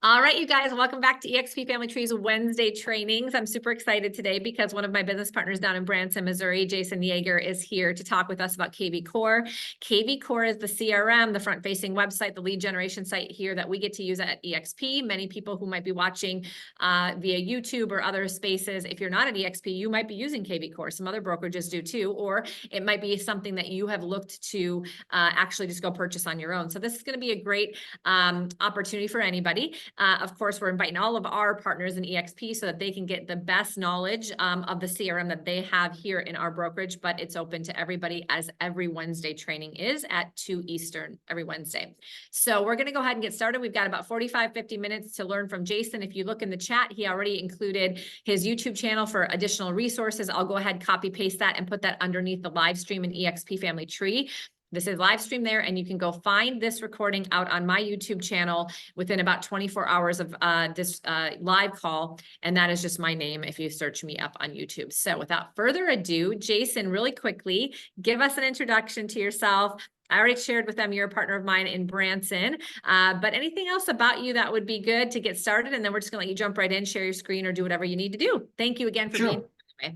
All right, you guys, welcome back to eXp Family Tree's Wednesday trainings. I'm super excited today because one of my business partners down in Branson, Missouri, Jason Yeager, is here to talk with us about kvCORE. kvCORE is the CRM, the front-facing website, the lead generation site here that we get to use at eXp. Many people who might be watching via YouTube or other spaces, if you're not at eXp, you might be using kvCORE. Some other brokerages do too, or it might be something that you have looked to actually just go purchase on your own. So this is going to be a great opportunity for anybody. Of course, we're inviting all of our partners in eXp so that they can get the best knowledge of the CRM that they have here in our brokerage, but it's open to everybody, as every Wednesday training is at 2 Eastern every Wednesday. So we're going to go ahead and get started. We've got about 50 minutes to learn from Jason. If you look in the chat, he already included his YouTube channel for additional resources. I'll go ahead, copy paste that, and put that underneath the live stream in eXp Family Tree. This is live stream there, and you can go find this recording out on my YouTube channel within about 24 hours of this live call, and that is just my name if you search me up on YouTube. So without further ado, Jason, really quickly, give us an introduction to yourself. I already shared with them you're a partner of mine in Branson, but anything else about you that would be good to get started, and then we're just gonna let you jump right in, share your screen, or do whatever you need to do. Thank you again for being here.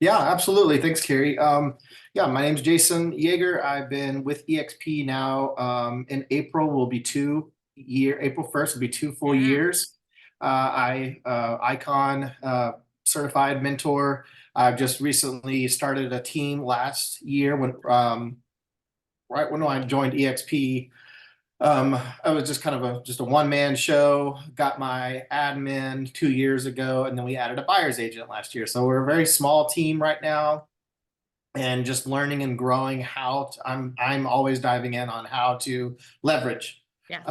Yeah, absolutely. Thanks, Cari. Yeah, my name's Jason Yeager. I've been with eXp now. In April will be April 1st will be 2 full years. Icon certified mentor. I've just recently started a team last year when right when I joined eXp. I was just kind of a one-man show, got my admin 2 years ago, and then we added a buyer's agent last year. So we're a very small team right now, and just learning and growing how I'm always diving in on how to leverage. Yeah.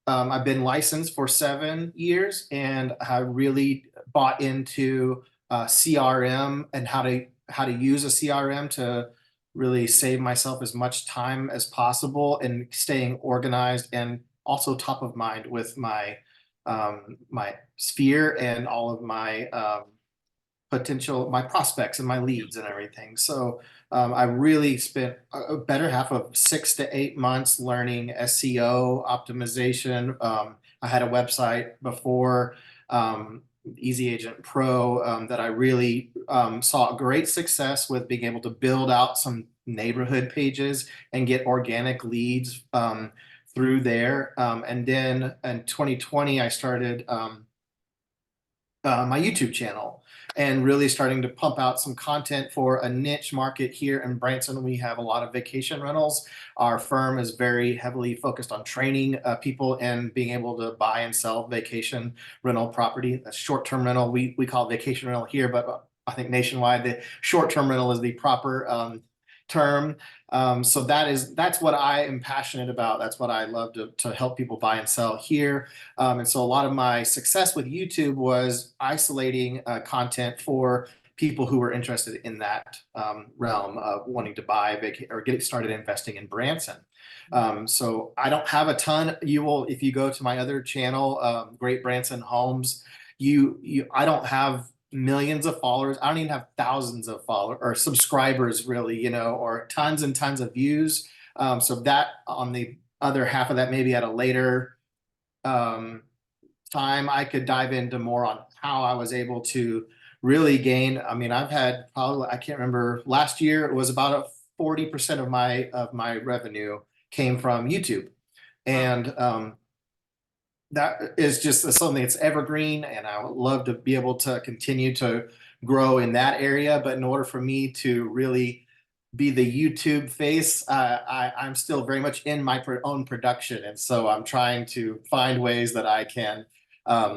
I've been licensed for 7 years, and I really bought into CRM and how to use a CRM to really save myself as much time as possible and staying organized and also top of mind with my my sphere and all of my my prospects and my leads and everything. So I really spent a better half of 6 to 8 months learning SEO optimization. I had a website before, Easy Agent Pro, that I really saw great success with being able to build out some neighborhood pages and get organic leads through there. And then in 2020, I started my YouTube channel and really starting to pump out some content for a niche market here in Branson. We have a lot of vacation rentals. Our firm is very heavily focused on training people and being able to buy and sell vacation rental property. A short-term rental, we call it vacation rental here, but I think nationwide, the short-term rental is the proper term. So that's what I am passionate about. That's what I love to help people buy and sell here. And so a lot of my success with YouTube was isolating content for people who were interested in that realm of wanting to buy or get started investing in Branson. So I don't have a ton. If you go to my other channel, Great Branson Homes, I don't have millions of followers. I don't even have thousands of followers or subscribers, really, or tons and tons of views. So that, on the other half of that, maybe at a later time, I could dive into more on how I was able to really gain. I mean, I've had probably, I can't remember, last year it was about 40% of my revenue came from YouTube. And that is just something that's evergreen, and I would love to be able to continue to grow in that area. But in order for me to really be the YouTube face, I'm still very much in my own production. And so I'm trying to find ways that I can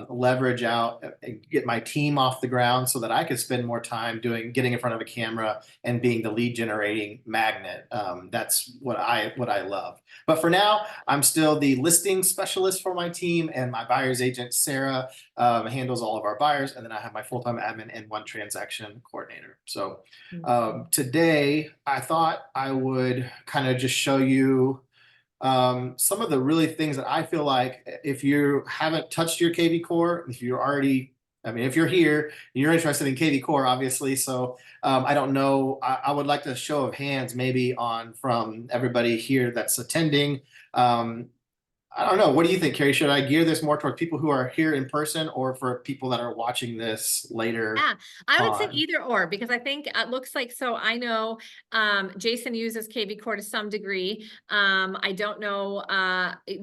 leverage out and get my team off the ground so that I could spend more time getting in front of a camera and being the lead generating magnet. That's what I love. But for now, I'm still the listing specialist for my team, and my buyer's agent, Sarah, handles all of our buyers. And then I have my full-time admin and one transaction coordinator. So today I thought I would kind of just show you some of the really things that I feel like if you haven't touched your kvCORE, if you're already I mean, if you're here, you're interested in kvCORE, obviously. So I don't know. I would like a show of hands maybe on from everybody here that's attending. I don't know. What do you think, Cari? Should I gear this more toward people who are here in person or for people that are watching this later Yeah, I would say on? either or, because I think it looks like, so I know Jason uses kvCORE to some degree. I don't know,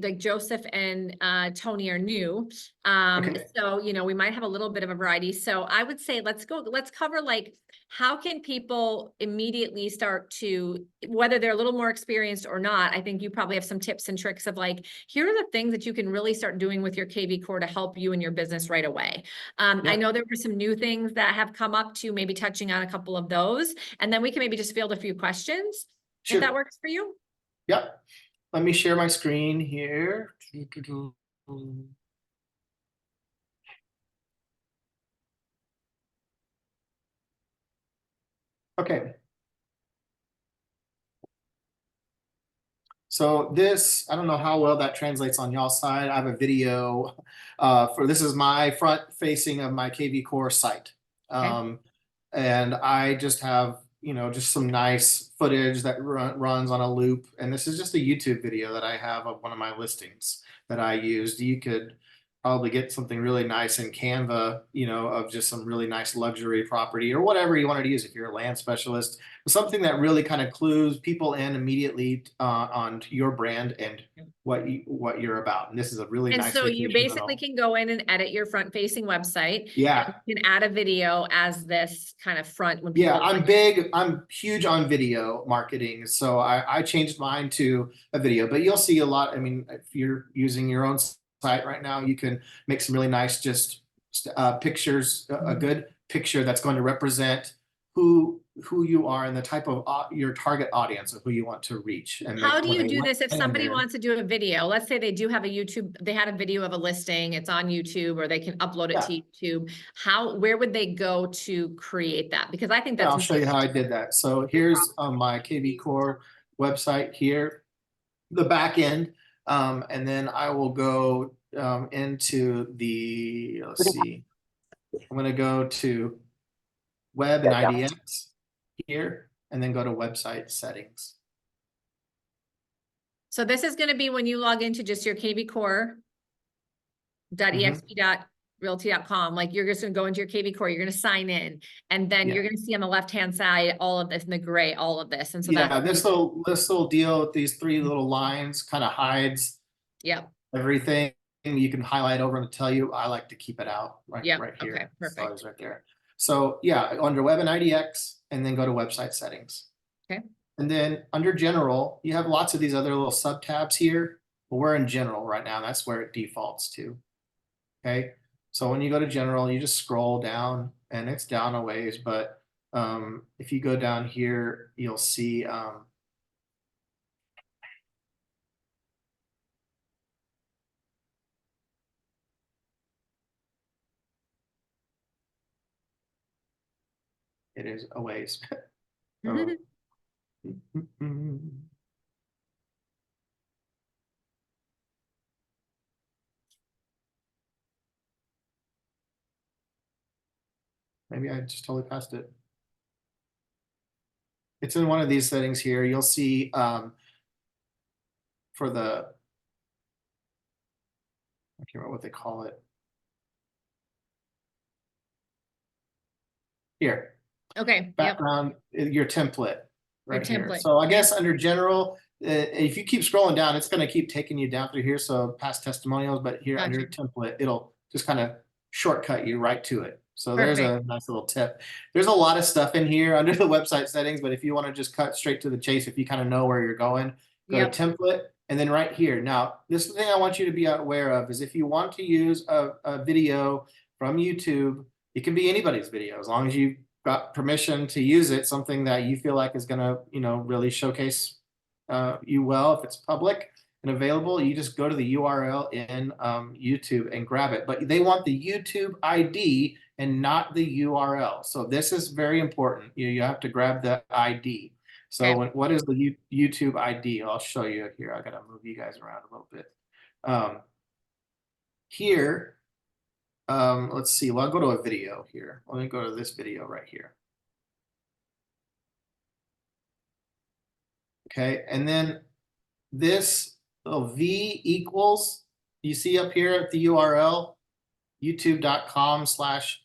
like Joseph and Tony are new. Okay. So, you know, we might have a little bit of a variety. So I would say let's cover like, how can people immediately start to, whether they're a little more experienced or not, I think you probably have some tips and tricks of like, here are the things that you can really start doing with your kvCORE to help you in your business right away. I Yep. know there were some new things that have come up to maybe touching on a couple of those, and then we can maybe just field a few questions if that Sure. works for you. Yep. Let me share my screen here. Okay. So this, I don't know how well that translates on y'all's side. I have a video for this is my front facing of my kvCORE site. Okay. And I just have, you know, just some nice footage that runs on a loop. And this is just a YouTube video that I have of one of my listings that I used. You could probably get something really nice in Canva, you know, of just some really nice luxury property or whatever you wanted to use if you're a land specialist. Something that really kind of clues people in immediately on your brand and what you're about. And this is a really And nice so you vacation basically rental. can go in and edit your front facing website. Yeah. And you can add a video as this kind of front when Yeah, people. I'm huge on video marketing. So I changed mine to a video, but you'll see a lot. I mean, if you're using your own site right now, you can make some really nice just pictures, a good picture that's going to represent who you are and the type of your target audience of who you want to reach. And How do when you they do this if land somebody there, wants to do a video? Let's say they do have a YouTube, they had a video of a listing, it's on YouTube, or they can upload it yeah, to YouTube. Where would they go to create that? Because I think yeah, that's I'll show you how I did that. So here's my kvCORE website here, the back end. And then I will go into the, let's see, I'm going to go to web and IDX here, and then go to website settings. So this is going to be when you log into just your kvcore.exp.realty.com. Like you're just going to go into your kvCORE, you're going to sign in, and then you're going to see on the left-hand side, all of this in the gray, all of this. And so Yeah, that's, this little deal with these three little lines kind of hides yep, everything. You can highlight over and tell you, I like to keep it out right yep. here. Okay, So perfect. it's right there. So yeah, under web and IDX, and then go to website settings. Okay. And then under general, you have lots of these other little sub tabs here, but we're in general right now. That's where it defaults to. Okay. So when you go to general, you just scroll down and it's down a ways, but if you go down here, you'll see it is a ways. So, maybe I just totally passed it. It's in one of these settings here. You'll see for the, I can't remember what they call it. Here. Okay. Background, your template right here. template. So I guess under general, if you keep scrolling down, it's going to keep taking you down through here. So past testimonials, but here under template, it'll just kind of shortcut you right to it. So there's a nice little tip. There's a lot of stuff in here under the website settings, but if you want to just cut straight to the chase, if you kind of know where you're going, go to template. And then right here. Now, this is the thing I want you to be aware of is if you want to use a video from YouTube, it can be anybody's video as long as you got permission to use it, something that you feel like is going to, you know, really showcase you well. If it's public and available, you just go to the URL in YouTube and grab it. But they want the YouTube ID and not the URL. So this is very important. You have to grab the ID. So what is the YouTube ID? I'll show you here. I got to move you guys around a little bit. Here, let's see. Well, I'll go to a video here. Let me go to this video right here. Okay, and then this little V equals, you see up here at the URL, youtube.com/watch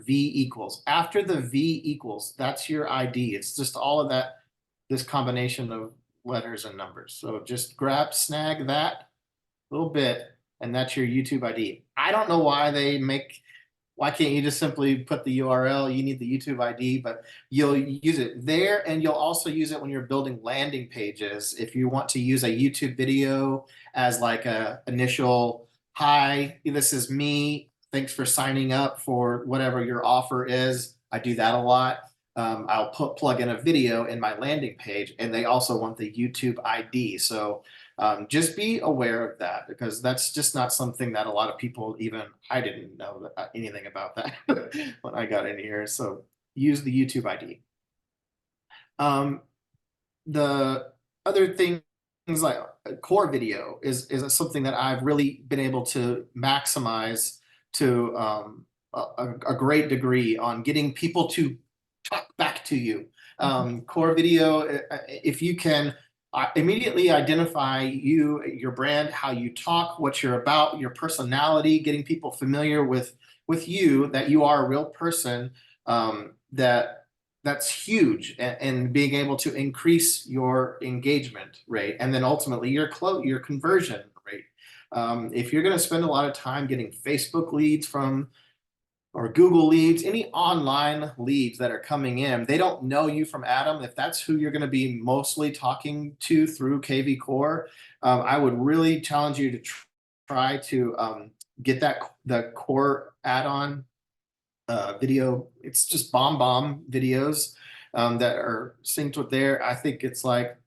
V equals. After the V equals, that's your ID. It's just all of that, this combination of letters and numbers. So just snag that little bit, and that's your YouTube ID. I don't know why can't you just simply put the URL? You need the YouTube ID, but you'll use it there, and you'll also use it when you're building landing pages. If you want to use a YouTube video as like a initial, hi, this is me. Thanks for signing up for whatever your offer is. I do that a lot. I'll plug in a video in my landing page, and they also want the YouTube ID. So just be aware of that, because that's just not something that a lot of people, even I didn't know anything about that when I got in here. So use the YouTube ID. The other things like core video is something that I've really been able to maximize to a great degree on getting people to talk back to you. Core video, if you can immediately identify you, your brand, how you talk, what you're about, your personality, getting people familiar with you, that you are a real person, that's huge, and being able to increase your engagement rate, and then ultimately your conversion rate. If you're going to spend a lot of time getting Facebook leads from, or Google leads, any online leads that are coming in, they don't know you from Adam. If that's who you're going to be mostly talking to through kvCORE, I would really challenge you to try to get the core add-on video. It's just bomb videos that are synced with there. I think it's like,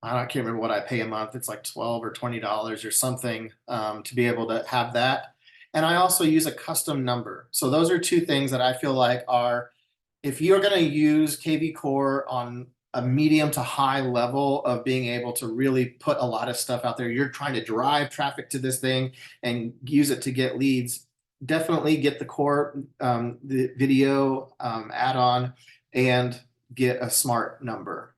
I can't remember what I pay a month. It's like $12 or $20 or something to be able to have that. And I also use a custom number. So those are two things that I feel like are, if you're going to use kvCORE on a medium to high level of being able to really put a lot of stuff out there, you're trying to drive traffic to this thing and use it to get leads, definitely get the core the video add-on, and get a smart number.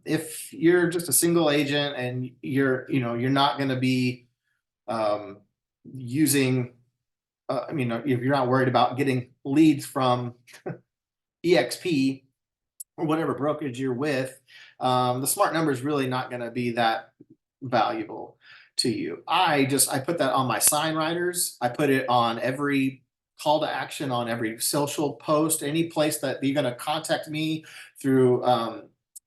If you're just a single agent and you're not going to be using, if you're not worried about getting leads from EXP or whatever brokerage you're with, the smart number is really not going to be that valuable to you. I put that on my sign writers. I put it on every call to action, on every social post, any place that you're going to contact me through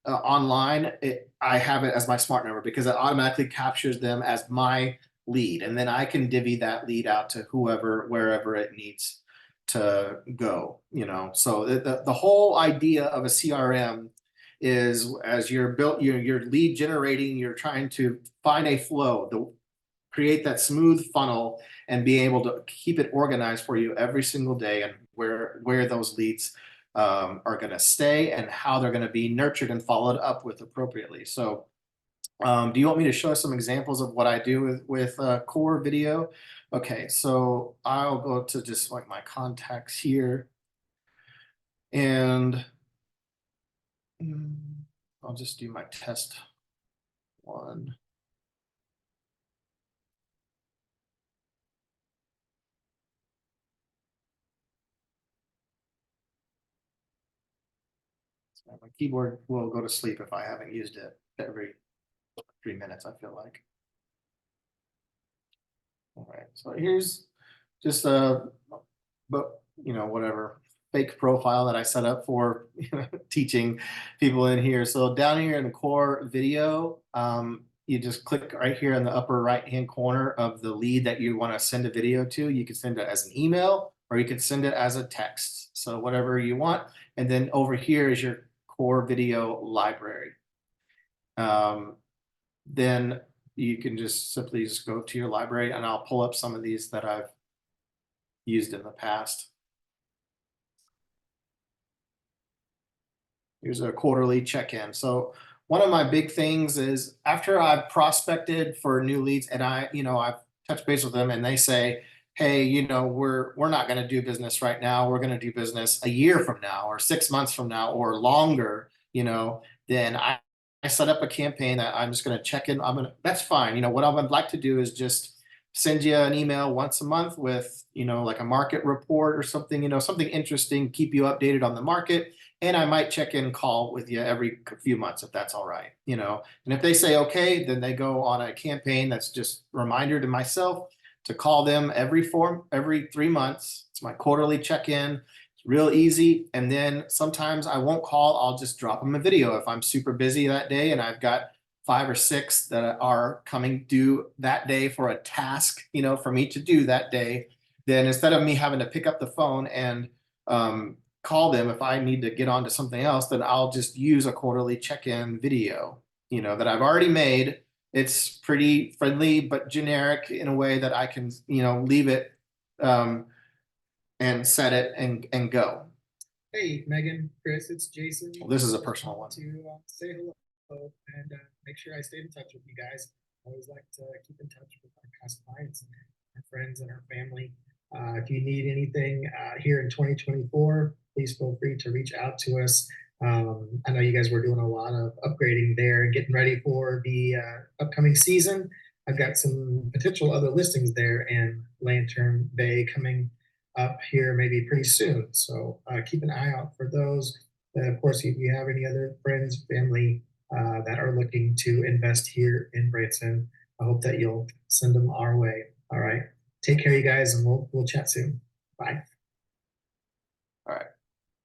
online. I have it as my smart number, because it automatically captures them as my lead, and then I can divvy that lead out to whoever, wherever it needs to go. So the whole idea of a CRM is, as you're your lead generating, you're trying to find a flow, create that smooth funnel, and be able to keep it organized for you every single day, and where those leads are going to stay, and how they're going to be nurtured and followed up with appropriately. So do you want me to show some examples of what I do with core video? Okay, so I'll go to just like my contacts here, and I'll just do my test one. So my keyboard will go to sleep if I haven't used it every 3 minutes, I feel like. All right, so here's just whatever fake profile that I set up for teaching people in here. So down here in the core video, you just click right here in the upper right hand corner of the lead that you want to send a video to. You can send it as an email, or you can send it as a text. So whatever you want. And then over here is your core video library. Then you can just simply go to your library, and I'll pull up some of these that I've used in the past. Here's a quarterly check-in. So one of my big things is, after I've prospected for new leads, and I've touch base with them and they say, hey, you know, we're not going to do business right now. We're going to do business a year from now or 6 months from now or longer, you know, then I set up a campaign that I'm just going to check in. That's fine. You know, what I would like to do is just send you an email once a month with, you know, like a market report or something, you know, something interesting, keep you updated on the market. And I might check in call with you every few months if that's all right, you know. And if they say okay, then they go on a campaign that's just a reminder to myself to call them every 3 months. It's my quarterly check-in. It's real easy. And then sometimes I won't call. I'll just drop them a video if I'm super busy that day and I've got 5 or 6 that are coming due that day for a task, you know, for me to do that day. Then instead of me having to pick up the phone and call them if I need to get on to something else, then I'll just use a quarterly check-in video, you know, that I've already made. It's pretty friendly, but generic in a way that I can, you know, leave it and set it and go. Hey, Megan, Chris, it's Jason. Well, this is a personal one. To say hello and make sure I stay in touch with you guys. I always like to keep in touch with our past clients and our friends and our family. If you need anything here in 2024, please feel free to reach out to us. I know you guys were doing a lot of upgrading there and getting ready for the upcoming season. I've got some potential other listings there in Lantern Bay coming up here maybe pretty soon. So keep an eye out for those. Of course, if you have any other friends, family that are looking to invest here in Branson, I hope that you'll send them our way. All right. Take care, you guys, and we'll chat soon. Bye. All right.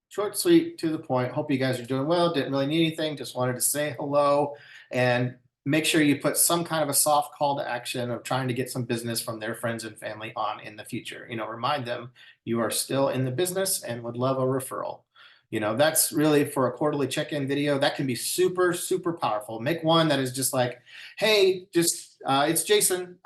Short, sweet, to the point. Hope you guys are doing well. Didn't really need anything. Just wanted to say hello and make sure you put some kind of a soft call to action of trying to get some business from their friends and family on in the future. You know, remind them you are still in the business and would love a referral. You know, that's really for a quarterly check-in video. That can be super, super powerful. Make one that is just like, hey, just it's Jason.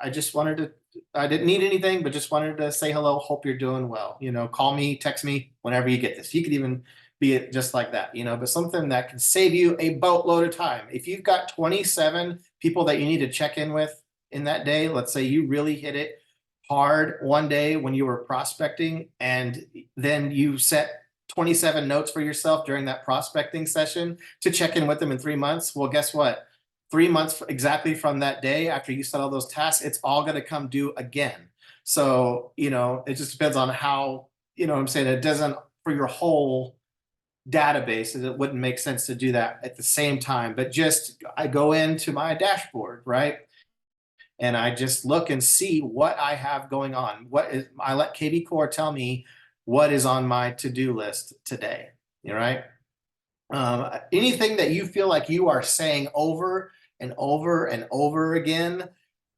I didn't need anything, but just wanted to say hello. Hope you're doing well. You know, call me, text me whenever you get this. You could even be it just like that, you know, but something that can save you a boatload of time. If you've got 27 people that you need to check in with in that day, let's say you really hit it hard one day when you were prospecting, and then you set 27 notes for yourself during that prospecting session to check in with them in 3 months. Well, guess what? 3 months exactly from that day after you set all those tasks, it's all going to come due again. So, you know, it just depends on how, you know what I'm saying? It doesn't, for your whole database, it wouldn't make sense to do that at the same time. But just, I go into my dashboard, right? And I just look and see what I have going on. I let kvCORE tell me what is on my to-do list today, right? Anything that you feel like you are saying over and over and over again,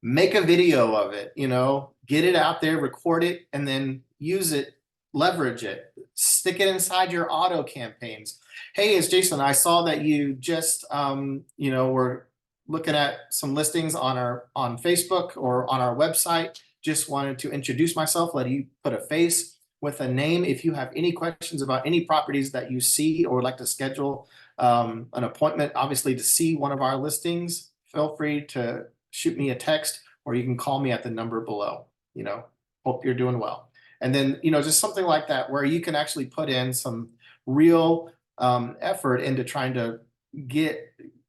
make a video of it, you know, get it out there, record it, and then use it, leverage it, stick it inside your auto campaigns. Hey, it's Jason. I saw that you just, you know, were looking at some listings on Facebook or on our website. Just wanted to introduce myself, let you put a face with a name. If you have any questions about any properties that you see or would like to schedule an appointment, obviously to see one of our listings, feel free to shoot me a text or you can call me at the number below. You know, hope you're doing well. And then, you know, just something like that where you can actually put in some real effort into trying to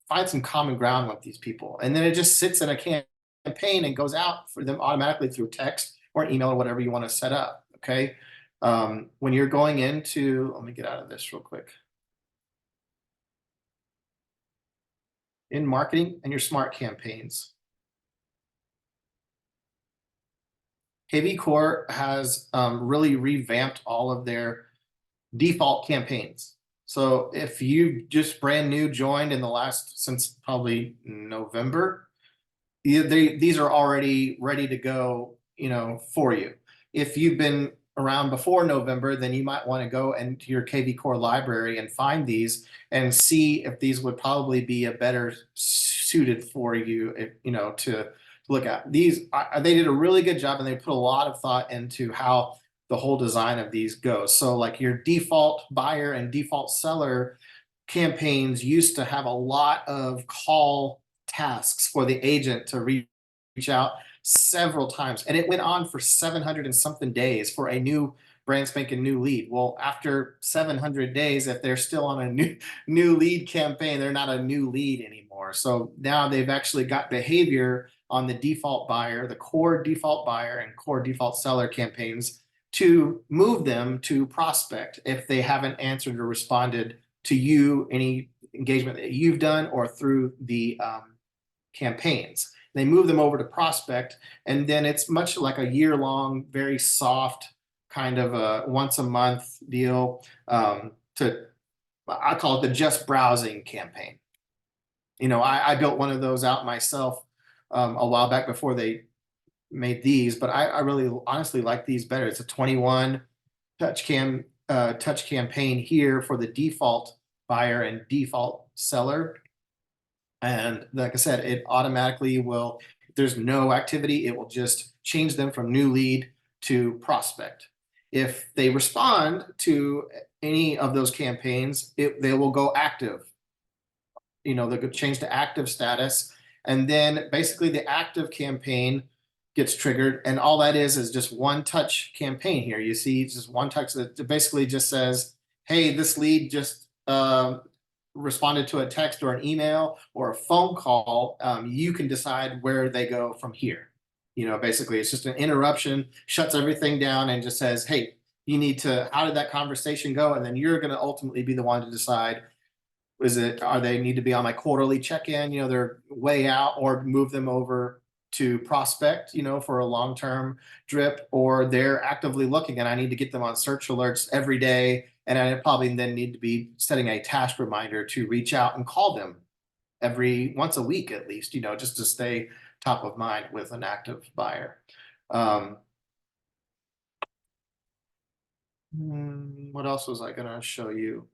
find some common ground with these people. And then it just sits in a campaign and goes out for them automatically through text or an email or whatever you want to set up. Okay. When you're going into, let me get out of this real quick. In marketing and your smart campaigns, kvCORE has really revamped all of their default campaigns. So if you just brand new joined in the since probably November, these are already ready to go, you know, for you. If you've been around before November, then you might want to go into your kvCORE library and find these and see if these would probably be a better suited for you, if, you know, to look at. These, they did a really good job and they put a lot of thought into how the whole design of these goes. So like your default buyer and default seller campaigns used to have a lot of call tasks for the agent to reach out several times, and it went on for 700 and something days for a new brand spanking new lead. Well, after 700 days, if they're still on a new lead campaign, they're not a new lead anymore. So now they've actually got behavior on the default buyer, the core default buyer and core default seller campaigns to move them to prospect if they haven't answered or responded to you, any engagement that you've done or through the campaigns. They move them over to prospect, and then it's much like a year-long, very soft kind of a once a month deal. I call it the just browsing campaign. I built one of those out myself a while back before they made these, but I really honestly like these better. It's a 21 touch campaign here for the default buyer and default seller. And like I said, it automatically will, if there's no activity, it will just change them from new lead to prospect. If they respond to any of those campaigns, they will go active. They'll change to active status. And then basically the active campaign gets triggered. And all that is just one touch campaign here. You see it's just one touch that basically just says, hey, this lead just responded to a text or an email or a phone call. You can decide where they go from here. Basically it's just an interruption, shuts everything down and just says, hey, how did that conversation go? And then you're going to ultimately be the one to decide, are they need to be on my quarterly check-in? They're way out, or move them over to prospect, for a long-term drip, or they're actively looking and I need to get them on search alerts every day. And I probably then need to be setting a task reminder to reach out and call them once a week at least, just to stay top of mind with an active buyer. What else was I going to show you?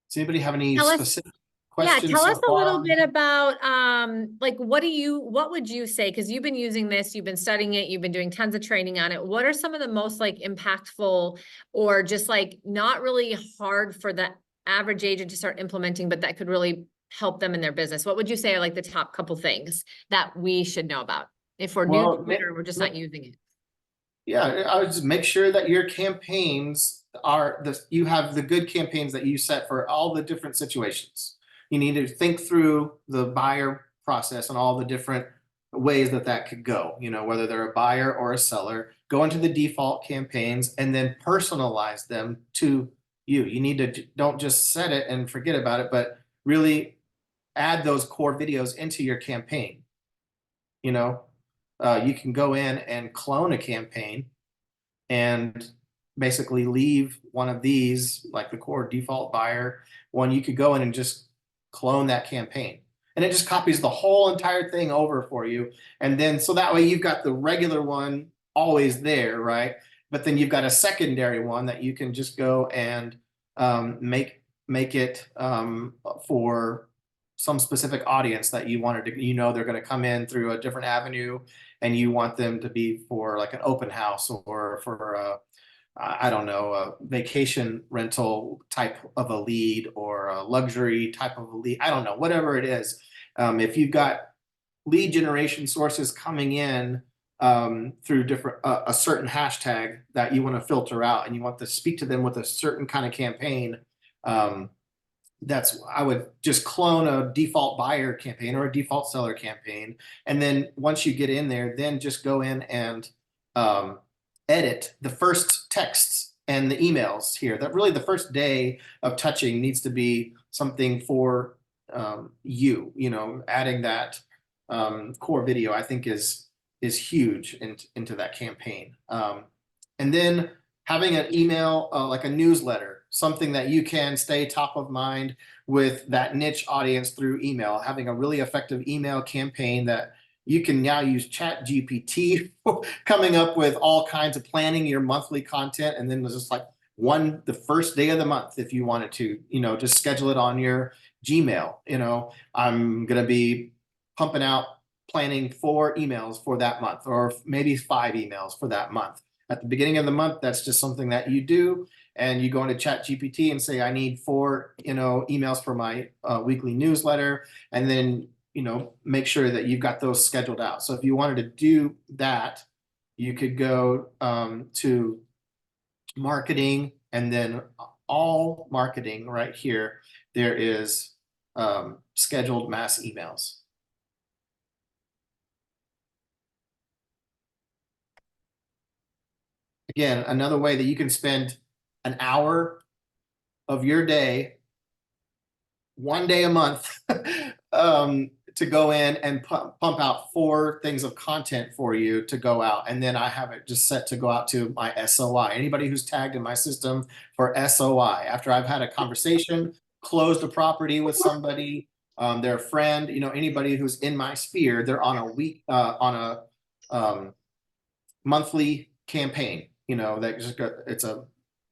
Does anybody have any specific questions? Yeah, tell us a little bit about like what would you say? Because you've been using this, you've been studying it, you've been doing tons of training on it. What are some of the most like impactful or just like not really hard for the average agent to start implementing, but that could really help them in their business? What would you say are like the top couple things that we should know about if we're new to it or we're just not using it? Yeah, I would just make sure that your campaigns you have the good campaigns that you set for all the different situations. You need to think through the buyer process and all the different ways that could go, whether they're a buyer or a seller. Go into the default campaigns and then personalize them to you. You need to don't just set it and forget about it, but really add those core videos into your campaign. You can go in and clone a campaign and basically leave one of these, like the core default buyer one. You could go in and just clone that campaign, and it just copies the whole entire thing over for you. And then so that way you've got the regular one always there, right? But then you've got a secondary one that you can just go and make it for some specific audience that you wanted to, they're going to come in through a different avenue, and you want them to be for like an open house or for I don't know, a vacation rental type of a lead or a luxury type of a lead. I don't know, whatever it is. If you've got lead generation sources coming in through a certain hashtag that you want to filter out, and you want to speak to them with a certain kind of campaign, I would just clone a default buyer campaign or a default seller campaign. And then once you get in there, then just go in and edit the first texts and the emails here. That really the first day of touching needs to be something for adding that core video, I think is huge into that campaign. And then having an email, like a newsletter, something that you can stay top of mind with that niche audience through email, having a really effective email campaign that you can now use ChatGPT coming up with all kinds of planning your monthly content. And then there's just like the first day of the month, if you wanted to, just schedule it on your Gmail. I'm going to be pumping out planning 4 emails for that month, or maybe 5 emails for that month. At the beginning of the month, that's just something that you do. and you go into Chat GPT and say, I need 4, emails for my weekly newsletter, and then, make sure that you've got those scheduled out. So if you wanted to do that, you could go to marketing, and then all marketing right here, there is scheduled mass emails. Again, another way that you can spend an hour of your day, one day a month, to go in and pump out 4 things of content for you to go out. And then I have it just set to go out to my SOI. Anybody who's tagged in my system for SOI, after I've had a conversation, closed a property with somebody, their friend, anybody who's in my sphere, they're on a monthly campaign, it's a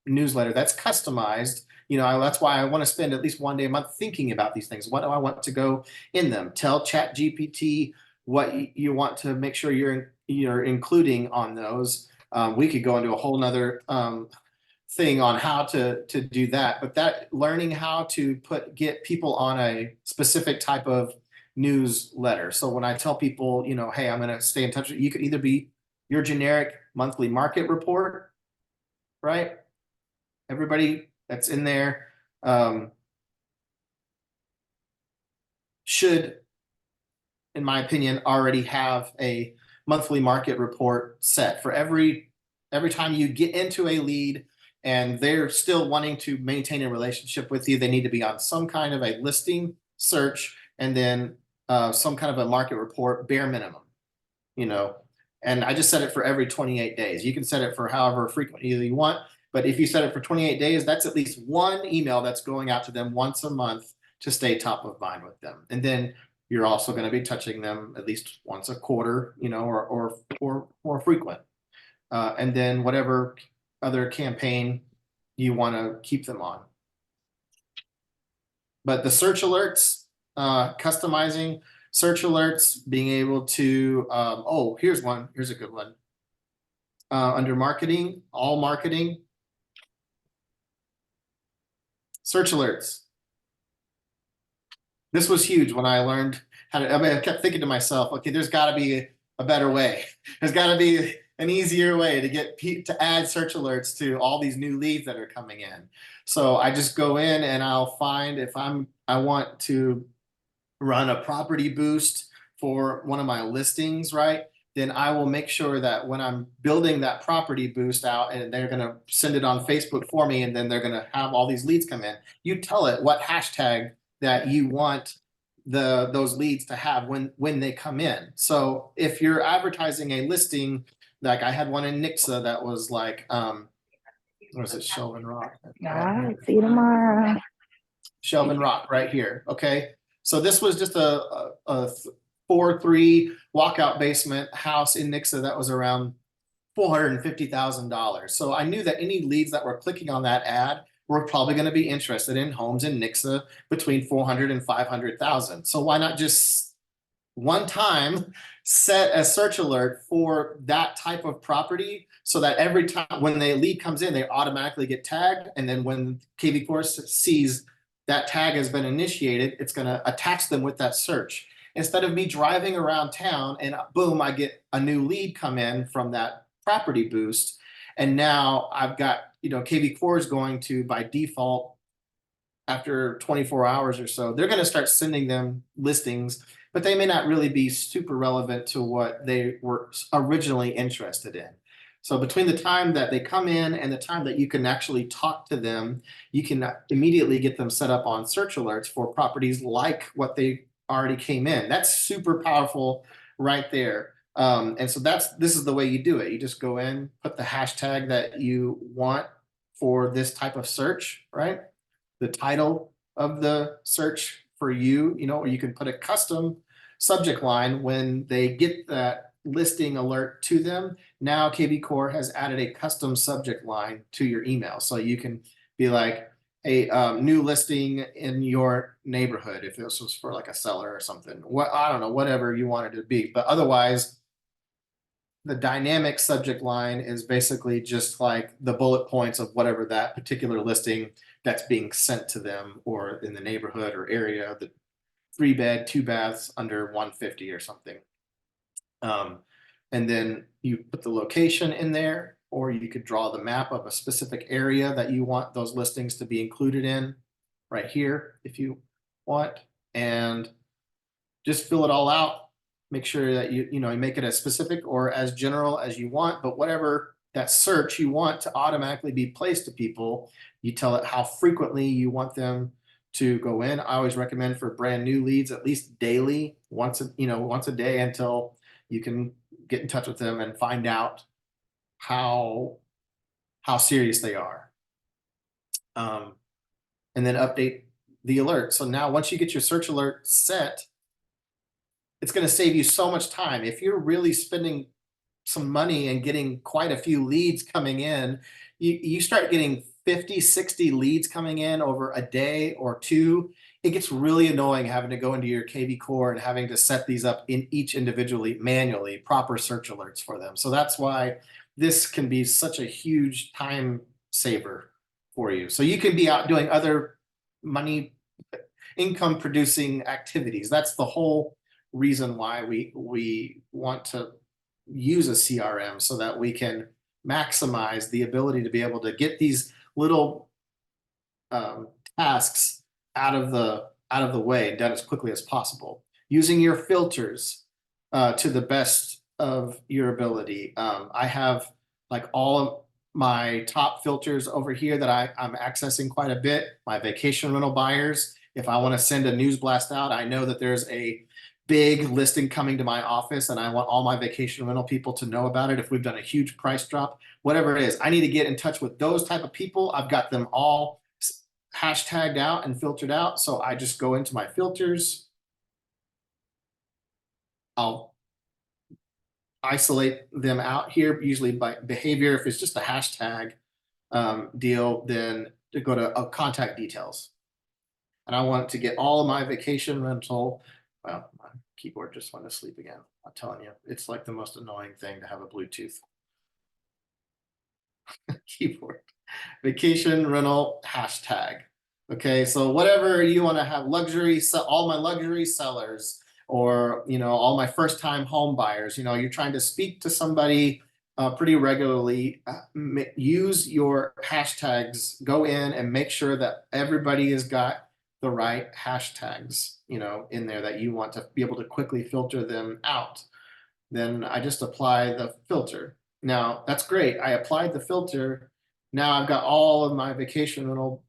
newsletter that's customized. That's why I want to spend at least one day a month thinking about these things. What do I want to go in them? Tell Chat GPT what you want to make sure you're including on those. We could go into a whole nother thing on how to do that, but that learning how to get people on a specific type of newsletter. So when I tell people, hey, I'm going to stay in touch with you, could either be your generic monthly market report, right? Everybody that's in there should, in my opinion, already have a monthly market report set for every time you get into a lead and they're still wanting to maintain a relationship with you. They need to be on some kind of a listing search, and then some kind of a market report, bare minimum, and I just set it for every 28 days. You can set it for however frequently you want. But if you set it for 28 days, that's at least one email that's going out to them once a month to stay top of mind with them. And then you're also going to be touching them at least once a quarter, or more frequent. And then whatever other campaign you want to keep them on. But the search alerts, customizing search alerts, being able to, here's a good one. Under marketing, all marketing, search alerts. This was huge when I learned how to, I kept thinking to myself, okay, there's got to be a better way. There's got to be an easier way to get to add search alerts to all these new leads that are coming in. So I just go in and I'll find if I want to run a property boost for one of my listings, right? Then I will make sure that when I'm building that property boost out, and they're going to send it on Facebook for me, and then they're going to have all these leads come in, you tell it what hashtag that you want those leads to have when they come in. So if you're advertising a listing, like I had one in Nixa that was like, what was it, Shelvin Rock? See you tomorrow. Shelvin Rock right here. Okay. So this was just a 4-3 walkout basement house in Nixa that was around $450,000. So I knew that any leads that were clicking on that ad were probably going to be interested in homes in Nixa between 400 and 500,000. So why not just one time set a search alert for that type of property, so that every time when the lead comes in, they automatically get tagged. And then when kvCORE sees that tag has been initiated, it's going to attach them with that search. Instead of me driving around town and boom, I get a new lead come in from that property boost. And now I've got, kvCORE is going to, by default, after 24 hours or so, they're going to start sending them listings, but they may not really be super relevant to what they were originally interested in. So between the time that they come in and the time that you can actually talk to them, you can immediately get them set up on search alerts for properties like what they already came in. That's super powerful right there. And so this is the way you do it. You just go in, put the hashtag that you want for this type of search, right? The title of the search for you, or you can put a custom subject line when they get that listing alert to them. Now kvCORE has added a custom subject line to your email. So you can be like, a new listing in your neighborhood, if this was for like a seller or something. I don't know, whatever you want it to be. But otherwise, the dynamic subject line is basically just like the bullet points of whatever that particular listing that's being sent to them or in the neighborhood or area, the 3-bed, 2 baths under 150 or something. And then you put the location in there, or you could draw the map of a specific area that you want those listings to be included in right here if you want, and just fill it all out. Make sure that you make it as specific or as general as you want, but whatever that search you want to automatically be placed to people, you tell it how frequently you want them to go in. I always recommend for brand new leads, at least daily, once a day, until you can get in touch with them and find out how serious they are. And then update the alert. So now once you get your search alert set, it's going to save you so much time. If you're really spending some money and getting quite a few leads coming in, you start getting 50, 60 leads coming in over a day or two. It gets really annoying having to go into your kvCORE and having to set these up in each individually, manually, proper search alerts for them. So that's why this can be such a huge time saver for you. So you can be out doing other income producing activities. That's the whole reason why we want to use a CRM, so that we can maximize the ability to be able to get these little tasks out of the way and done as quickly as possible, using your filters to the best of your ability. I have like all of my top filters over here that I'm accessing quite a bit. My vacation rental buyers, if I want to send a news blast out, I know that there's a big listing coming to my office and I want all my vacation rental people to know about it. If we've done a huge price drop, whatever it is, I need to get in touch with those type of people. I've got them all hashtagged out and filtered out. So I just go into my filters. I'll isolate them out here, usually by behavior. If it's just a hashtag deal, then to go to contact details. And I want to get all of my vacation rental. Well, my keyboard just went to sleep again. I'm telling you, it's like the most annoying thing to have a Bluetooth keyboard. Vacation rental hashtag. Okay, so whatever you want to have, all my luxury sellers, or all my first-time home buyers. You're trying to speak to somebody pretty regularly. Use your hashtags. Go in and make sure that everybody has got the right hashtags, in there that you want to be able to quickly filter them out. Then I just apply the filter. Now that's great. I applied the filter. Now I've got all of my vacation rental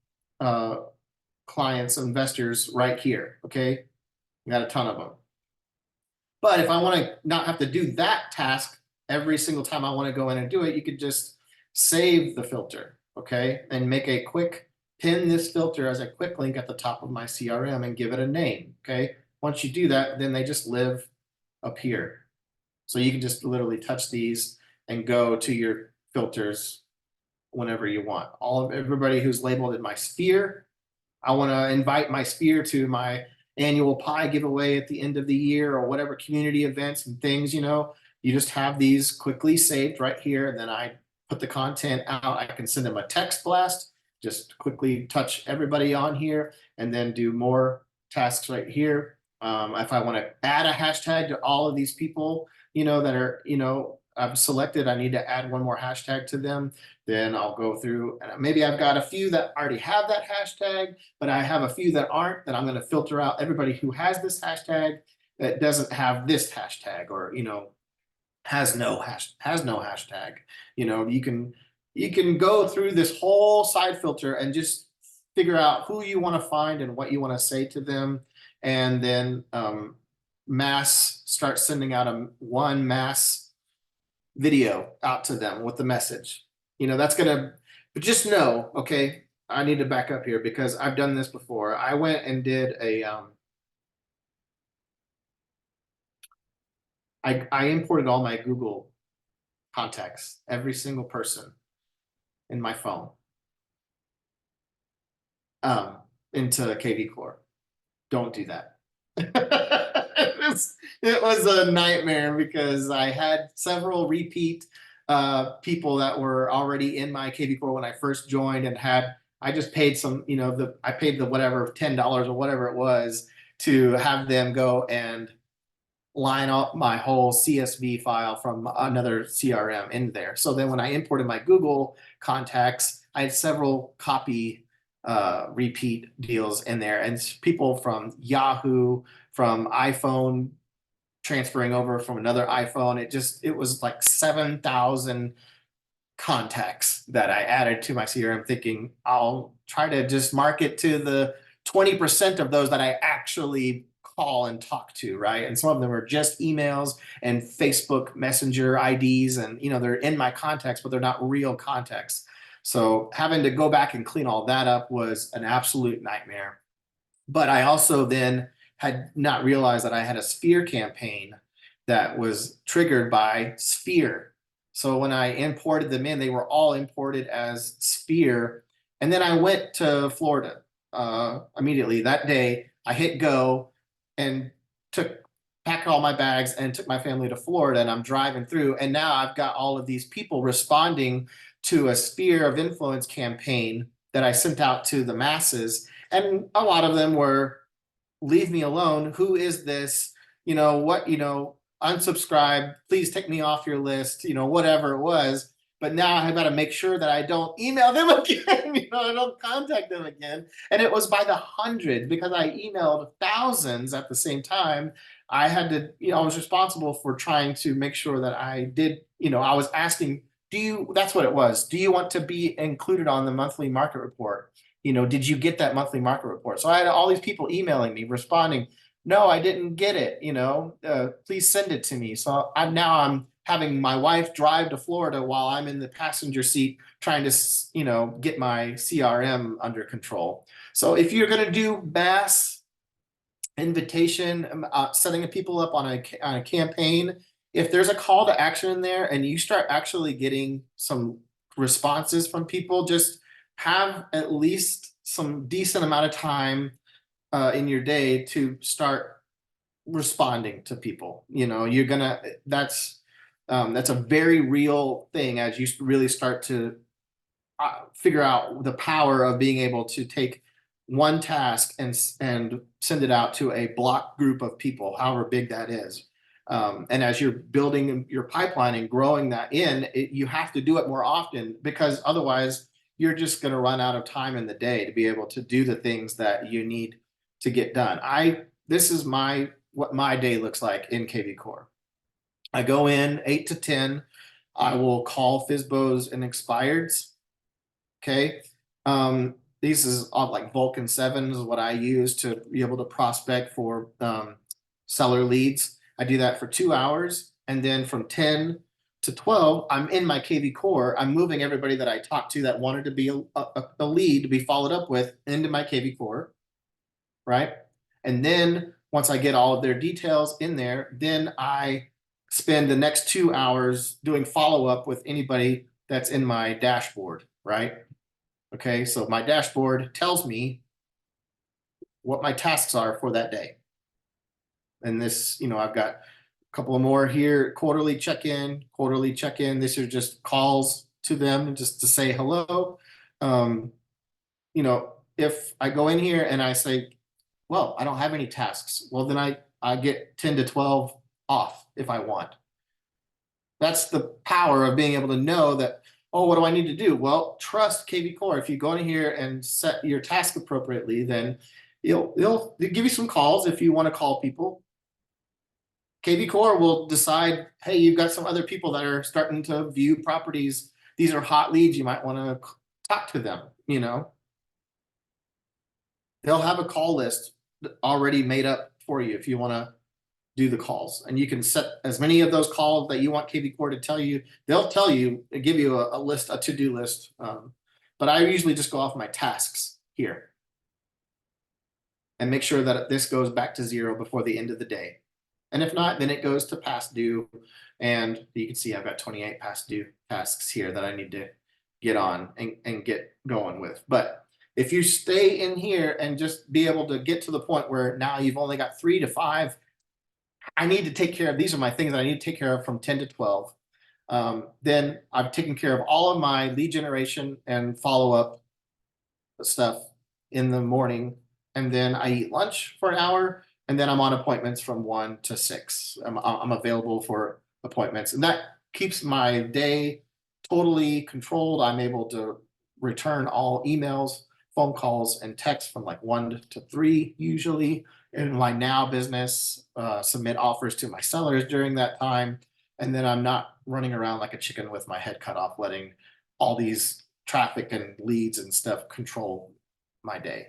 clients, investors right here. Okay, I got a ton of them. But if I want to not have to do that task every single time I want to go in and do it, you could just save the filter, okay, and make a quick pin this filter as a quick link at the top of my CRM and give it a name. Okay. Once you do that, then they just live up here. So you can just literally touch these and go to your filters whenever you want. Everybody who's labeled in my sphere, I want to invite my sphere to my annual pie giveaway at the end of the year, or whatever community events and things, you just have these quickly saved right here. And then I put the content out. I can send them a text blast. Just quickly touch everybody on here and then do more tasks right here. If I want to add a hashtag to all of these people, that are, I've selected, I need to add one more hashtag to them. Then I'll go through, and maybe I've got a few that already have that hashtag, but I have a few that aren't, that I'm going to filter out everybody who has this hashtag that doesn't have this hashtag, or, has no hashtag. You can go through this whole side filter and just figure out who you want to find and what you want to say to them, and then start sending out one mass video out to them with the message. That's gonna, but just know, okay, I need to back up here because I've done this before. I went and did I imported all my Google contacts, every single person in my phone, into kvCORE. Don't do that. it was a nightmare because I had several repeat people that were already in my kvCORE when I first joined, and I just paid some, I paid the whatever $10 or whatever it was to have them go and line up my whole CSV file from another CRM in there. So then when I imported my Google contacts, I had several copy repeat deals in there, and people from Yahoo, from iPhone transferring over from another iPhone. It was like 7,000 contacts that I added to my CRM, thinking I'll try to just market to the 20% of those that I actually call and talk to, right? And some of them are just emails and Facebook Messenger IDs, and they're in my contacts, but they're not real contacts. So having to go back and clean all that up was an absolute nightmare. But I also then had not realized that I had a Sphere campaign that was triggered by Sphere. So when I imported them in, they were all imported as Sphere. And then I went to Florida immediately that day. I hit go and packed all my bags and took my family to Florida, and I'm driving through, and now I've got all of these people responding to a Sphere of Influence campaign that I sent out to the masses. And a lot of them were, leave me alone. Who is this? Unsubscribe, please take me off your list, whatever it was. But now I've got to make sure that I don't email them again, I don't contact them again. And it was by the hundreds, because I emailed thousands at the same time. I had to, I was responsible for trying to make sure that I did, I was asking, that's what it was. Do you want to be included on the monthly market report? Did you get that monthly market report? So I had all these people emailing me, responding, no, I didn't get it. Please send it to me. So I'm having my wife drive to Florida while I'm in the passenger seat trying to, get my CRM under control. So if you're going to do mass invitation, setting people up on a campaign, if there's a call to action in there and you start actually getting some responses from people, just have at least some decent amount of time in your day to start responding to people. That's a very real thing as you really start to figure out the power of being able to take one task and send it out to a block group of people, however big that is. And as you're building your pipeline and growing that you have to do it more often, because otherwise you're just going to run out of time in the day to be able to do the things that you need to get done. This is what my day looks like in kvCORE. I go in 8 to 10. I will call FSBOs and expireds. Okay. These is like Vulcan 7 is what I use to be able to prospect for seller leads. I do that for 2 hours. And then from 10 to 12, I'm in my kvCORE. I'm moving everybody that I talked to that wanted to be a lead to be followed up with into my kvCORE. Right. And then once I get all of their details in there, then I spend the next 2 hours doing follow-up with anybody that's in my dashboard, right? Okay, so my dashboard tells me what my tasks are for that day. And this, I've got a couple of more here, quarterly check-in. These are just calls to them just to say hello. If I go in here and I say, well, I don't have any tasks, well, then I get 10 to 12 off if I want. That's the power of being able to know that, oh, what do I need to do? Well, trust kvCORE. If you go in here and set your task appropriately, then they'll give you some calls if you want to call people. kvCORE will decide, hey, you've got some other people that are starting to view properties. These are hot leads. You might want to talk to them, They'll have a call list already made up for you if you want to do the calls, and you can set as many of those calls that you want kvCORE to tell you. They'll tell you, give you a list, a to-do list. But I usually just go off my tasks here and make sure that this goes back to 0 before the end of the day. And if not, then it goes to past due. And you can see I've got 28 past due tasks here that I need to get on and get going with. But if you stay in here and just be able to get to the point where now you've only got 3 to 5 I need to take care of, these are my things that I need to take care of from 10 to 12. Then I've taken care of all of my lead generation and follow-up stuff in the morning. And then I eat lunch for an hour, and then I'm on appointments from 1 to 6. I'm available for appointments, and that keeps my day totally controlled. I'm able to return all emails, phone calls, and texts from like 1 to 3 usually in my now business, submit offers to my sellers during that time. And then I'm not running around like a chicken with my head cut off, letting all these traffic and leads and stuff control my day.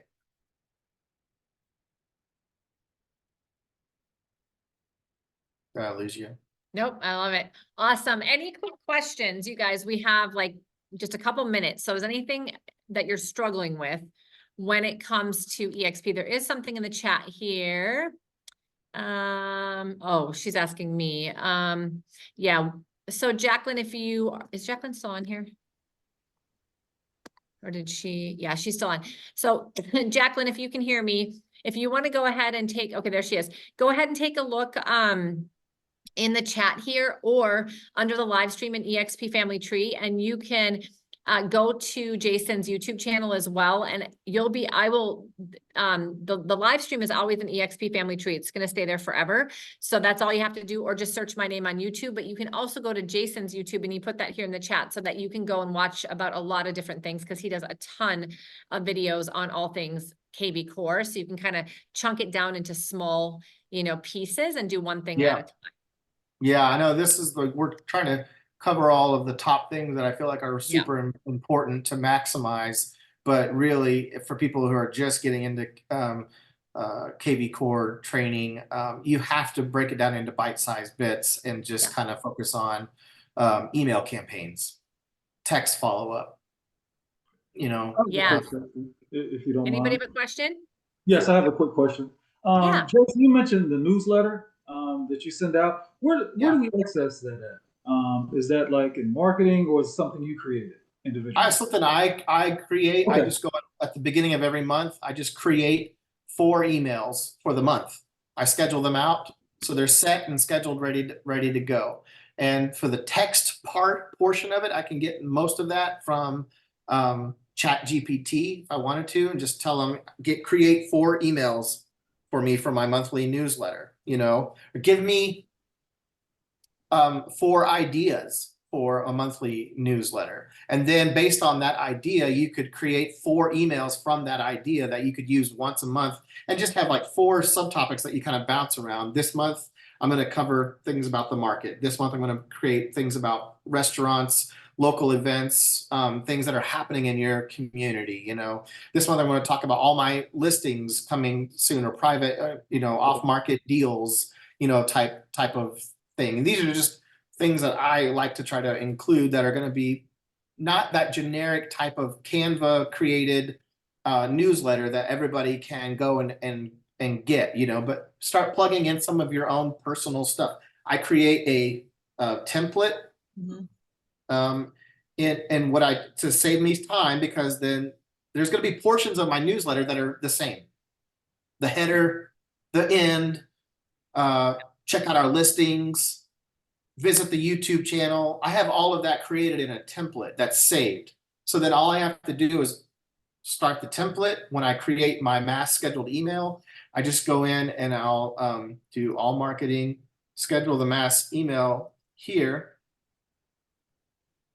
Did I lose you? Nope, I love it. Awesome. Any quick questions, you guys? We have like just a couple minutes. So is anything that you're struggling with when it comes to EXP? There is something in the chat here. Oh, she's asking me. Yeah. So Jacqueline, is Jacqueline still on here? Or did she? Yeah, she's still on. So Jacqueline, if you can hear me, if you want to go ahead and take, okay, there she is. Go ahead and take a look in the chat here or under the live stream in EXP Family Tree, and you can go to Jason's YouTube channel as well. And the live stream is always an EXP Family Tree. It's going to stay there forever. So that's all you have to do, or just search my name on YouTube. But you can also go to Jason's YouTube, and he put that here in the chat so that you can go and watch about a lot of different things, because he does a ton of videos on all things kvCORE. So you can kind of chunk it down into small, pieces and do one thing at a time. Yeah, I know this is we're trying to cover all of the top things that I feel like are super important to maximize. But really, for people who are just getting into kvCORE training, you have to break it down into bite-sized bits and just kind of focus on email campaigns, text follow-up, Yeah. If you don't Anybody mind. have a question? Yes, I have a quick question. Yeah. Jason, you mentioned the newsletter that you send out. Where do we access that at? Is that like in marketing, or is it something you created individually? Something I create. Okay. I just go at the beginning of every month. I just create 4 emails for the month. I schedule them out so they're set and scheduled, ready to go. And for the text portion of it, I can get most of that from ChatGPT if I wanted to, and just tell them create 4 emails for me for my monthly newsletter. Or give me 4 ideas for a monthly newsletter. And then based on that idea, you could create 4 emails from that idea that you could use once a month, and just have like 4 subtopics that you kind of bounce around. This month, I'm going to cover things about the market. This month, I'm going to create things about restaurants, local events, things that are happening in your community. This month, I'm going to talk about all my listings coming soon, or private, off-market deals, type of thing. And these are just things that I like to try to include that are going to be not that generic type of Canva created newsletter that everybody can go and get, but start plugging in some of your own personal stuff. I create a template and to save me time, because then there's going to be portions of my newsletter that are the same. The header, the end, check out our listings, visit the YouTube channel. I have all of that created in a template that's saved, so that all I have to do is start the template. When I create my mass scheduled email, I just go in and I'll do all marketing, schedule the mass email here.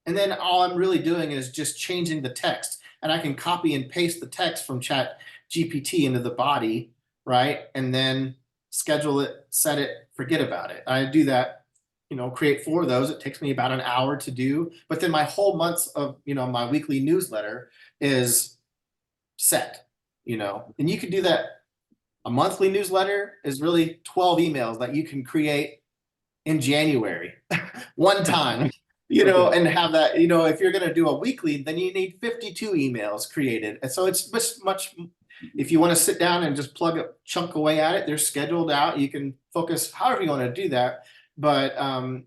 And then all I'm really doing is just changing the text, and I can copy and paste the text from ChatGPT into the body, right? And then schedule it, set it, forget about it. I do that, create 4 of those. It takes me about an hour to do, but then my whole months of, my weekly newsletter is set, and you can do that. A monthly newsletter is really 12 emails that you can create in January, one time, and have that, if you're going to do a weekly, then you need 52 emails created. And so it's much, if you want to sit down and just chunk away at it, they're scheduled out. You can focus however you want to do that. But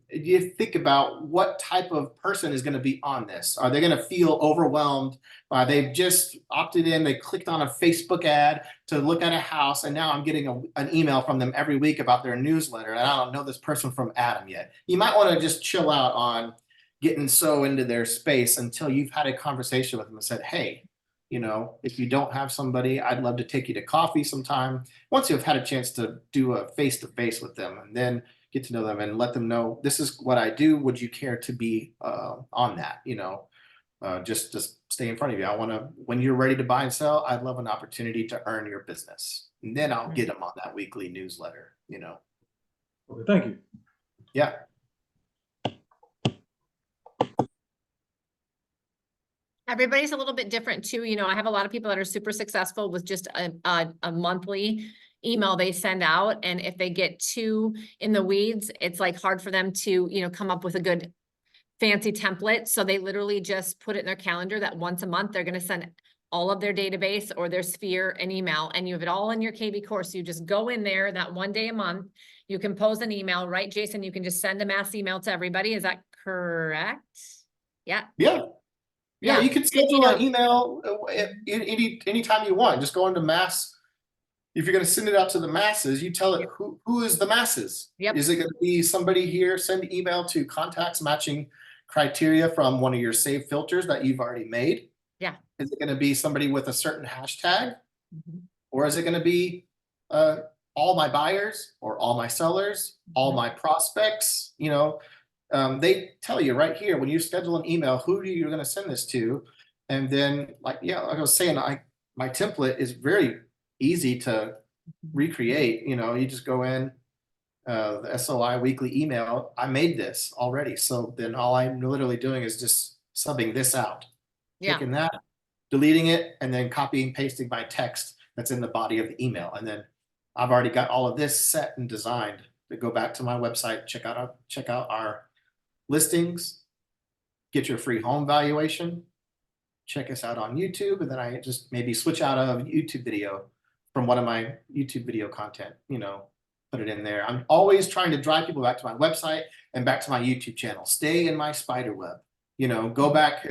you think about what type of person is going to be on this. Are they going to feel overwhelmed? They've just opted in, they clicked on a Facebook ad to look at a house, and now I'm getting an email from them every week about their newsletter, and I don't know this person from Adam yet. You might want to just chill out on getting so into their space until you've had a conversation with them and said, hey, you know, if you don't have somebody, I'd love to take you to coffee sometime. Once you've had a chance to do a face-to-face with them, and then get to know them and let them know, this is what I do. Would you care to be on that? You know, just stay in front of you. I want to, when you're ready to buy and sell, I'd love an opportunity to earn your business. And then I'll get them on that weekly newsletter, you know. Okay, thank you. Yeah. Everybody's a little bit different too. You know, I have a lot of people that are super successful with just a monthly email they send out. And if they get too in the weeds, it's like hard for them to, you know, come up with a good fancy template. So they literally just put it in their calendar that once a month, they're going to send all of their database or their sphere an email, and you have it all in your kvCORE. So you just go in there that one day a month, you compose an email, right? Jason, you can just send a mass email to everybody. Is that correct? Yeah. Yeah. Yeah, you can schedule you know, an email anytime you want. Just go into mass. If you're going to send it out to the masses, you tell it who is the masses. Yep. Is it going to be somebody here? Send email to contacts matching criteria from one of your saved filters that you've already made. Yeah. Is it going to be somebody with a certain hashtag? Mhm. Or is it going to be all my buyers or all my sellers, all my prospects? You know, they tell you right here when you schedule an email, who are you going to send this to? And then, like I was saying, my template is very easy to recreate. You know, you just go in the SOI weekly email. I made this already, so then all I'm literally doing is just subbing this out, taking that, deleting it, and then copying pasting my text that's in the body of the email. And then I've already got all of this set and designed to go back to my website, check out our listings, get your free home valuation, check us out on YouTube, and then I just maybe switch out a YouTube video from one of my YouTube video content, you know, put it in there. I'm always trying to drive people back to my website and back to my YouTube channel. Stay in my spider web, you know, go back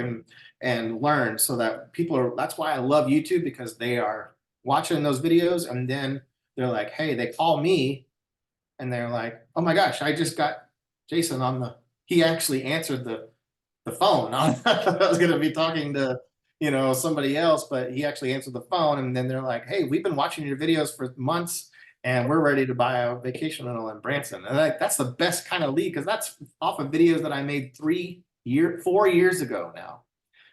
and learn, so that people are, that's why I love YouTube, because they are watching those videos and then they're like, hey, they call me and they're like, oh my gosh, I just got Jason on the, he actually answered the phone. I was going to be talking to, you know, somebody else, but he actually answered the phone. And then they're like, hey, we've been watching your videos for months and we're ready to buy a vacation rental in Branson. And that's the best kind of lead, because that's off of videos that I made 4 years ago now,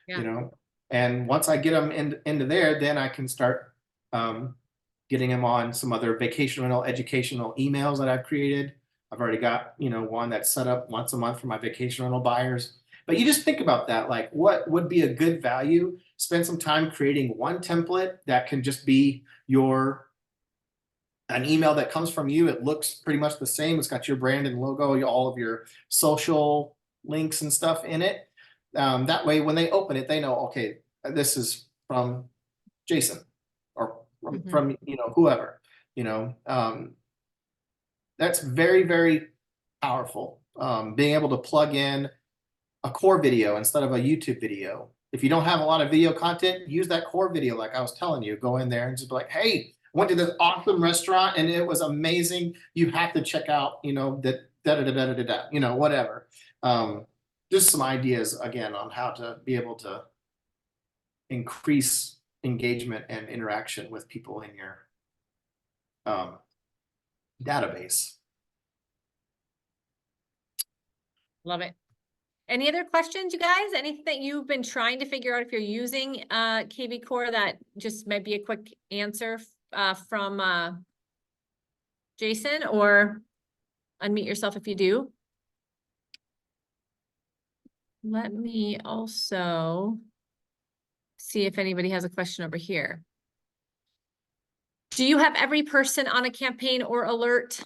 you know. And once I get them into there, then I can start getting them on some other vacation rental educational emails that I've created. I've already got, you know, one that's set up once a month for my vacation rental buyers. But you just think about that, like what would be a good value? Spend some time creating one template that can just be an email that comes from you. It looks pretty much the same. It's got your brand and logo, all of your social links and stuff in it. That way, when they open it, they know, okay, this is from Jason or from you know, whoever, you know. That's very, very powerful. Being able to plug in a core video instead of a YouTube video. If you don't have a lot of video content, use that core video. Like I was telling you, go in there and just be like, hey, went to this awesome restaurant and it was amazing. You have to check out, you know, that, you know, whatever. Just some ideas again on how to be able to increase engagement and interaction with people in your database. Love it. Any other questions, you guys? Anything that you've been trying to figure out if you're using kvCORE that just might be a quick answer from Jason, or unmute yourself if you do. Let me also see if anybody has a question over here. Do you have every person on a campaign or alert?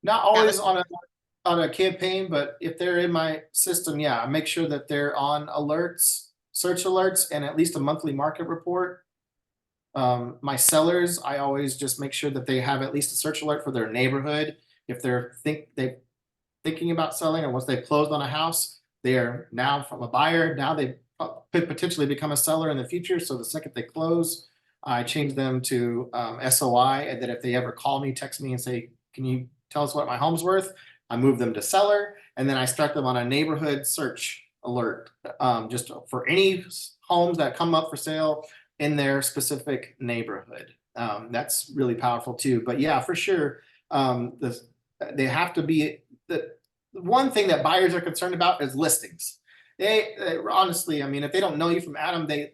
Not always on a campaign, but if they're in my system, yeah, I make sure that they're on alerts, search alerts, and at least a monthly market report. My sellers, I always just make sure that they have at least a search alert for their neighborhood. if they're thinking about selling, or once they've closed on a house, they are now from a buyer, now they could potentially become a seller in the future. So the second they close, I change them to SOI, and then if they ever call me, text me and say, can you tell us what my home's worth? I move them to seller, and then I start them on a neighborhood search alert, just for any homes that come up for sale in their specific neighborhood. That's really powerful too. But yeah, for sure, they have to be the one thing that buyers are concerned about is listings. They honestly, I mean, if they don't know you from Adam, they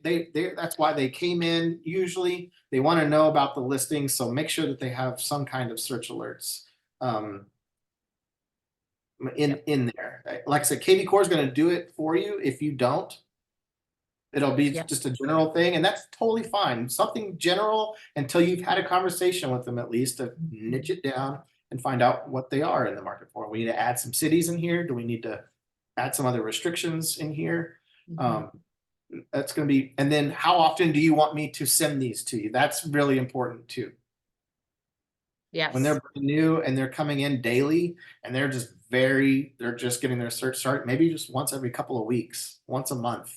that's why they came in. Usually, they want to know about the listings, so make sure that they have some kind of search alerts in there. Like I said, kvCORE is going to do it for you. If you don't, it'll be just a general thing, and that's totally fine. Something general until you've had a conversation with them, at least to niche it down and find out what they are in the market for. We need to add some cities in here. Do we need to add some other restrictions in here? That's going to be, and then how often do you want me to send these to you? That's really important too. Yes. When they're brand new and they're coming in daily and they're just getting their search started, maybe just once every couple of weeks, once a month,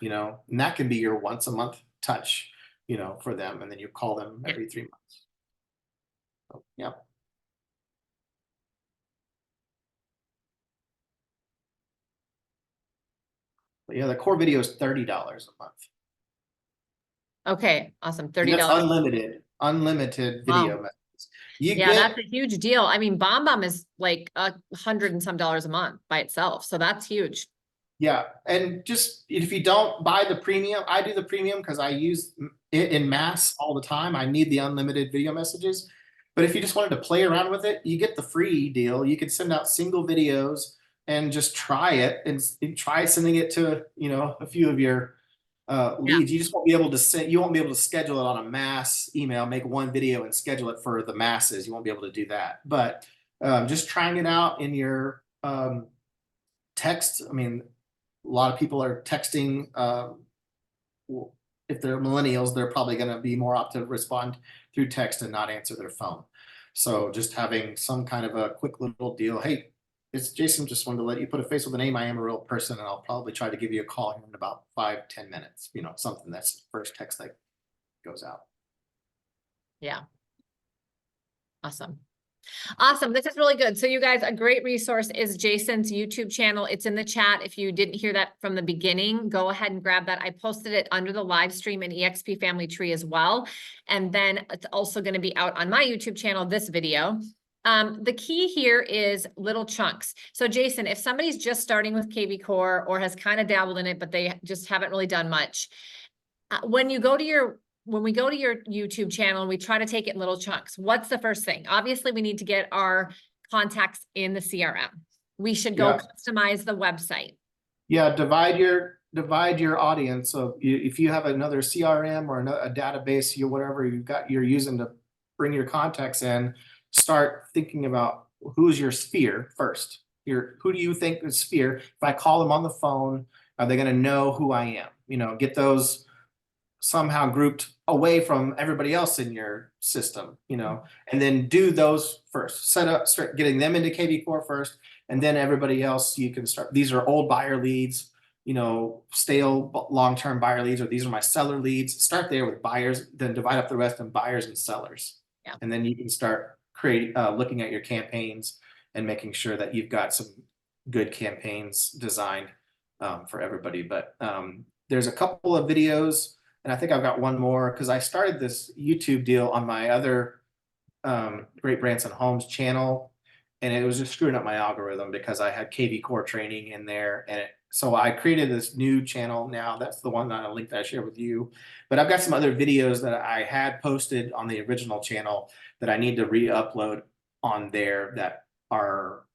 you know, and that can be your once a month touch, you know, for them. And then you call them every 3 months. So, yeah. But yeah, the core video is $30 a month. Okay, awesome. And $30. that's unlimited video Wow. messages. You Yeah, get, that's a huge deal. I mean, BombBomb is like $100 and some a month by itself. So that's huge. yeah. And just if you don't buy the premium, I do the premium because I use it in mass all the time. I need the unlimited video messages. But if you just wanted to play around with it, you get the free deal. You can send out single videos and just try it and try sending it to, you know, a few of your leads. You just won't be able to send, you won't be able to schedule it on a mass email, make one video and schedule it for the masses. You won't be able to do that. But just trying it out in your text. I mean, a lot of people are texting. If they're millennials, they're probably going to be more apt to respond through text and not answer their phone. So just having some kind of a quick little deal. Hey, it's Jason. Just wanted to let you put a face with a name. I am a real person, and I'll probably try to give you a call in about 5-10 minutes. You know, something that's the first text that goes out. Yeah. Awesome. Awesome. This is really good. So you guys, a great resource is Jason's YouTube channel. It's in the chat. If you didn't hear that from the beginning, go ahead and grab that. I posted it under the live stream in EXP Family Tree as well. And then it's also going to be out on my YouTube channel, this video. The key here is little chunks. So Jason, if somebody's just starting with kvCORE or has kind of dabbled in it, but they just haven't really done much, when we go to your YouTube channel and we try to take it in little chunks, what's the first thing? Obviously, we need to get our contacts in the CRM. We should go customize the website. Yeah, divide your audience. So if you have another CRM or a database, whatever you're using to bring your contacts in, start thinking about who's your sphere first. Who do you think is sphere? If I call them on the phone, are they going to know who I am? You know, get those somehow grouped away from everybody else in your system, you know, and then do those first. Start getting them into kvCORE first, and then everybody else you can start. These are old buyer leads, you know, stale long-term buyer leads, or these are my seller leads. Start there with buyers, then divide up the rest in buyers and sellers. Yeah. And then you can start looking at your campaigns and making sure that you've got some good campaigns designed for everybody. But there's a couple of videos, and I think I've got one more because I started this YouTube deal on my other Great Branson Homes channel, and it was just screwing up my algorithm because I had kvCORE training in there. And so I created this new channel now. That's the one that link that I shared with you. But I've got some other videos that I had posted on the original channel that I need to re-upload on there that are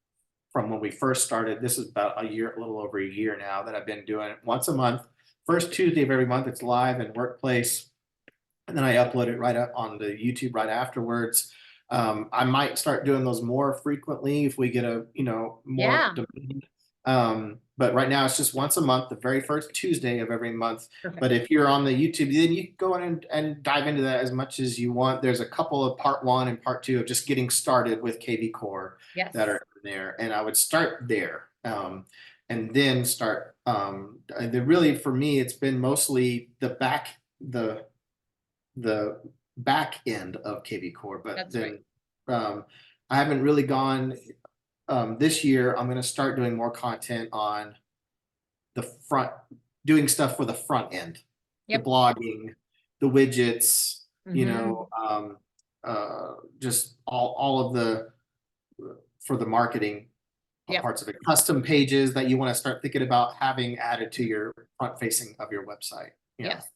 from when we first started. This is about a little over a year now that I've been doing it once a month. First Tuesday of every month, it's live in Workplace. And then I upload it right up on the YouTube right afterwards. I might start doing those more frequently if we get a, more demand. But right now it's just once a month, the very first Tuesday of every month. Perfect. But if you're on the YouTube, then you can go in and dive into that as much as you want. There's a couple of part 1 and part 2 of just getting started with kvCORE Yes. that are in there. And I would start there. And then start, really for me, it's been mostly the back end of kvCORE, but That's then, right. I haven't really gone, this year. I'm going to start doing more content on the front, doing stuff for the front end, Yep. the blogging, the widgets, you Mhm. know, just all of the, for the marketing Yep. parts of it, custom pages that you want to start thinking about having added to your front facing of your website. You know? Yes.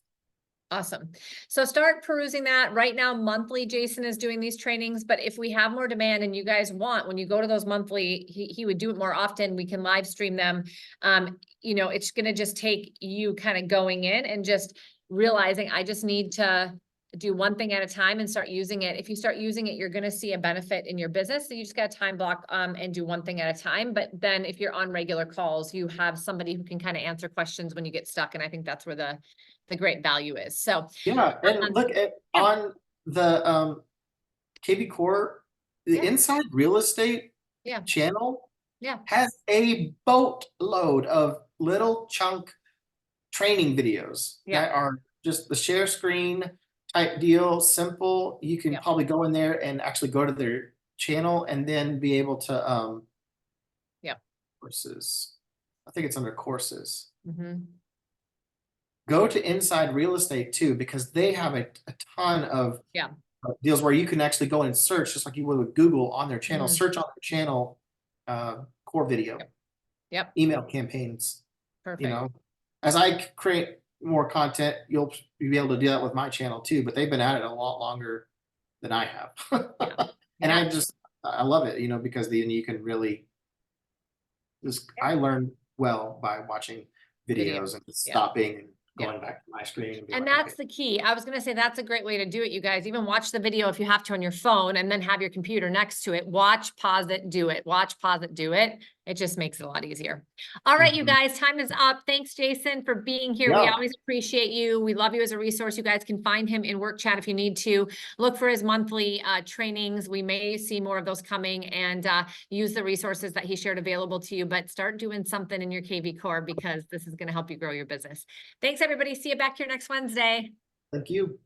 Awesome. So start perusing that. Right now, monthly, Jason is doing these trainings, but if we have more demand and you guys want, when you go to those monthly, he would do it more often. We can live stream them. You know, it's going to just take you kind of going in and just realizing I just need to do one thing at a time and start using it. If you start using it, you're going to see a benefit in your business. So you just got to time block and do one thing at a time. But then if you're on regular calls, you have somebody who can kind of answer questions when you get stuck. And I think that's where the great value is. So yeah, and look at on the kvCORE, the Inside Real Estate channel has a boatload of little chunk training videos that are just the share screen type deal, simple. You can probably go in there and actually go to their channel and then be able to courses. I think it's under courses. Go to Inside Real Estate too, because they have a ton of deals where you can actually go and search just like you would with Google on their channel, search on their channel, core video, email campaigns. Perfect. You know, as I create more content, you'll be able to do that with my channel too, but they've been at it a lot longer than I have. And I love it, you know, because then you can really just, I learned well by watching videos and stopping and going back to my screen. And that's the key. I was going to say that's a great way to do it, you guys. Even watch the video if you have to on your phone and then have your computer next to it. Watch, pause it, do it. Watch, pause it, do it. It just makes it a lot easier. All right, you guys, time is up. Thanks, Jason, for being here. We always appreciate you. We love you as a resource. You guys can find him in Work Chat if you need to. Look for his monthly trainings. We may see more of those coming, and use the resources that he shared available to you, but start doing something in your kvCORE because this is going to help you grow your business. Thanks, everybody. See you back here next Wednesday. Thank you.